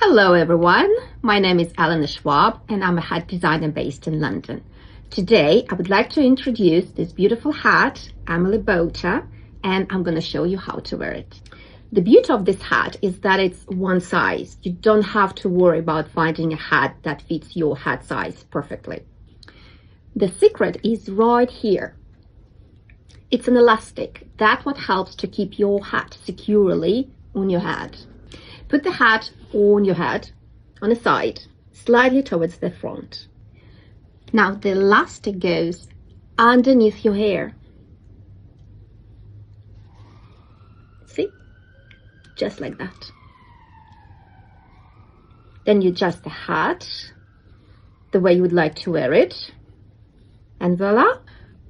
Hello everyone, my name is Elena Shvab and I'm a hat designer based in London. Today I would like to introduce this beautiful hat, Amelie boater, and I'm going to show you how to wear it. The beauty of this hat is that it's one size. You don't have to worry about finding a hat that fits your hat size perfectly. The secret is right here. It's an elastic. That's what helps to keep your hat securely on your head. Put the hat on your head, on the side, slightly towards the front. Now the elastic goes underneath your hair. See? Just like that. Then you adjust the hat the way you would like to wear it. And voila!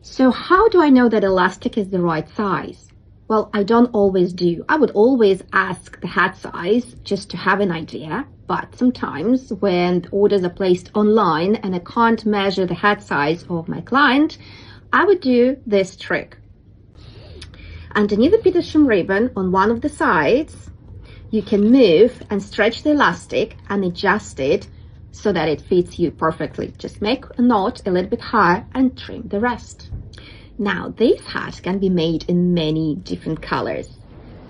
So how do I know that elastic is the right size? Well, I don't always do. I would always ask the hat size just to have an idea. But sometimes when orders are placed online and I can't measure the hat size of my client, I would do this trick. Underneath the Petersham ribbon on one of the sides, you can move and stretch the elastic and adjust it so that it fits you perfectly. Just make a knot a little bit higher and trim the rest. Now, this hat can be made in many different colors.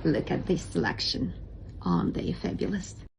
Look at this selection. Aren't they fabulous?